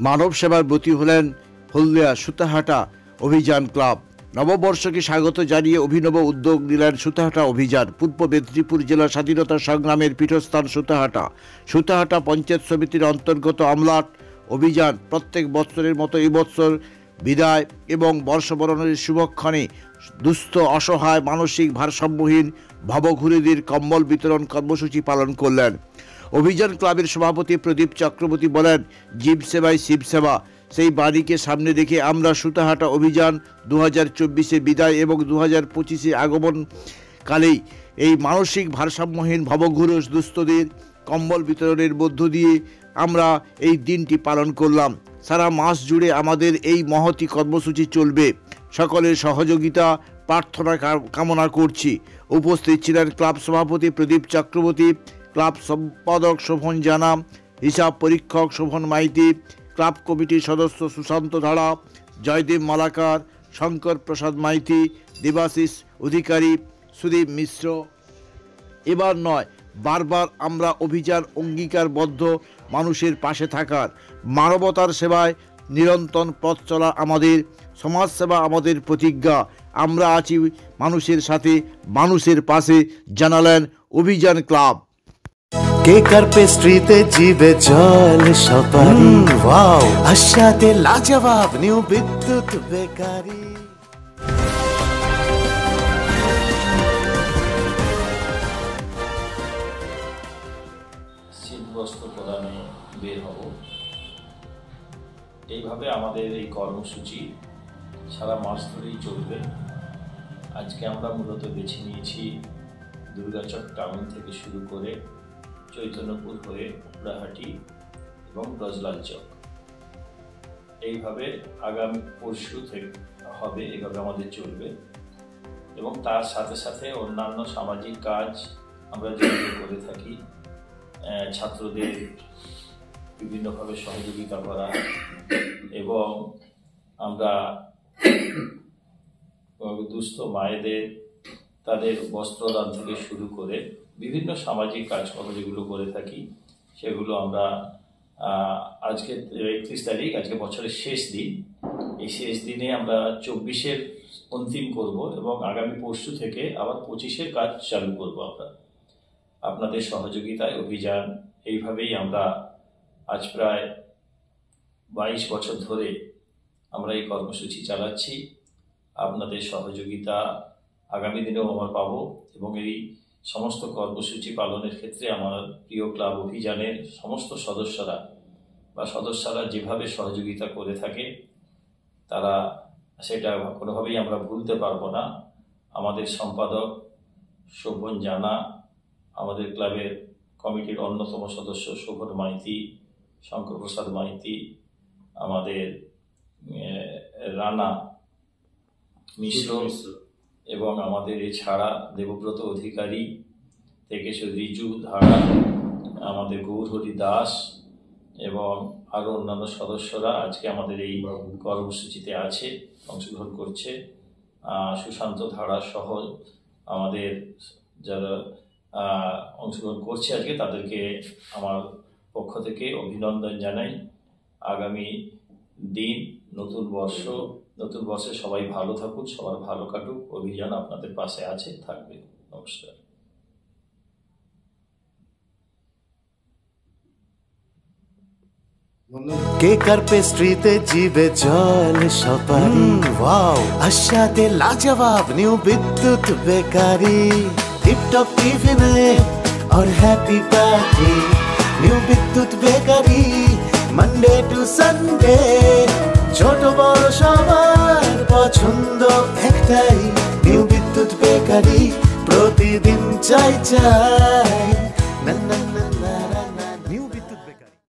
মানব সেবার ব্রতী হলেন হলদিয়া সুতাহাটা অভিযান ক্লাব। নববর্ষকে স্বাগত জানিয়ে অভিনব উদ্যোগ নিলেন সুতাহাটা অভিযান। পূর্ব মেদিনীপুর জেলার স্বাধীনতা সংগ্রামের পীঠস্থান সুতাহাটা পঞ্চায়েত সমিতির অন্তর্গত আমলাট অভিযান প্রত্যেক বছরের মতো এবছর বিদায় এবং বর্ষবরণের শুভক্ষণে দুস্থ অসহায় মানসিক ভারসাম্যহীন ভবঘুরেদের কম্বল বিতরণ কর্মসূচি পালন করলেন। অভিযান ক্লাবের সভাপতি প্রদীপ চক্রবর্তী বলেন, জীব সেবাই শিব সেবা। সেই বাণীকে সামনে রেখে আমরা সুতাহাটা অভিযান 2024-এ বিদায় এবং 2025-এ আগমনকালেই এই মানসিক ভারসাম্যহীন ভবঘুরে দুস্থদের কম্বল বিতরণের মধ্য দিয়ে আমরা এই দিনটি পালন করলাম। সারা মাস জুড়ে আমাদের এই মহতি কর্মসূচি চলবে। সকলের সহযোগিতা প্রার্থনা কামনা করছি। উপস্থিত ছিলেন ক্লাব সভাপতি প্রদীপ চক্রবর্তী, ক্লাব সম্পাদক শোভন জানা, হিসাব পরীক্ষক শোভন মাইতি, ক্লাব কমিটির সদস্য সুশান্ত ধারা, জয়দেব মালাকার, শঙ্কর প্রসাদ মাইতি, দেবাশিস অধিকারী, সুদীপ মিশ্র। এবার নয়, বারবার আমরা অভিযান অঙ্গীকারবদ্ধ মানুষের পাশে থাকার, মানবতার সেবায় নিরন্তর পথ চলা আমাদের সমাজসেবা আমাদের প্রতিজ্ঞা। আমরা আছি মানুষের সাথে, মানুষের পাশে, জানালেন অভিযান ক্লাব। কেক আর পেস্ট্রিতে জিভে জল সপারি, ওয়াও আশাতে লাজবাব নিউ বিদ্যুৎ বেকারি। শীতবস্ত্র প্রদানে বের হব। এইভাবে আমাদের এই কর্মসূচি সারা মাস ধরেই চলবে। আজকে আমরা মূলত বেছে নিয়েছি দুর্গাচক টাউন থেকে শুরু করে চৈতন্যপুর হয়ে উপড়াহাটি এবং ব্রজলাল চক। এইভাবে আগামী পরশু থেকে হবে, এইভাবে আমাদের চলবে এবং তার সাথে সাথে অন্যান্য সামাজিক কাজ আমরা যেভাবে করে থাকি, ছাত্রদের বিভিন্নভাবে সহযোগিতা করা এবং আমরা দুস্থ মায়েদের তাদের বস্ত্রদান থেকে শুরু করে বিভিন্ন সামাজিক কাজকর্ম যেগুলো করে থাকি, সেগুলো আমরা আজকে 31 তারিখ, আজকে বছরের শেষ দিন। এই শেষ দিনে আমরা 24-এর অন্তিম করব এবং আগামী পরশু থেকে আবার 25-এর কাজ চালু করব। আমরা আপনাদের সহযোগিতায় অভিযান এইভাবেই আমরা আজ প্রায় 22 বছর ধরে আমরা এই কর্মসূচি চালাচ্ছি। আপনাদের সহযোগিতা আগামী দিনেও আমরা পাবো এবং এই সমস্ত কর্মসূচি পালনের ক্ষেত্রে আমার প্রিয় ক্লাব অভিযানের সমস্ত সদস্যরা যেভাবে সহযোগিতা করে থাকে তারা সেটা কোনোভাবেই আমরা ভুলতে পারবো না। আমাদের সম্পাদক শোভন জানা, আমাদের ক্লাবের কমিটির অন্যতম সদস্য শোভন মাইতি, শঙ্কর প্রসাদ মাইতি, আমাদের রানা মিশ্র এবং আমাদের এছাড়া দেবব্রত অধিকারী থেকে রিজু ধারা, আমাদের গৌরহরি দাস এবং আরও অন্যান্য সদস্যরা আজকে আমাদের এই কর্মসূচিতে আছে, অংশগ্রহণ করছে। সুশান্ত ধারা সহ আমাদের যারা অংশগ্রহণ করছে আজকে, তাদেরকে আমার পক্ষ থেকে অভিনন্দন জানাই। আগামী দিন, নতুন বর্ষে সবাই ভালো থাকুন, সবার ভালো কাটুক। অভিযান আপনাদের পাশে আছে, থাকবে। নমস্কার। কেক আর পেস্ট্রিতে জিভে জল সপারি, ওয়াও আশাতে লাজবাব নিউ বিদ্যুৎ বেকারি। টিপটপ টিফিনে और हैप्पी पार्टी নিউ বিদ্যুৎ বেকারি। মানডে টু সানডে ছোট বড় সবার পছন্দ একটাই, নিউ বিদ্যুৎ বেকারি। প্রতিদিন চাই না না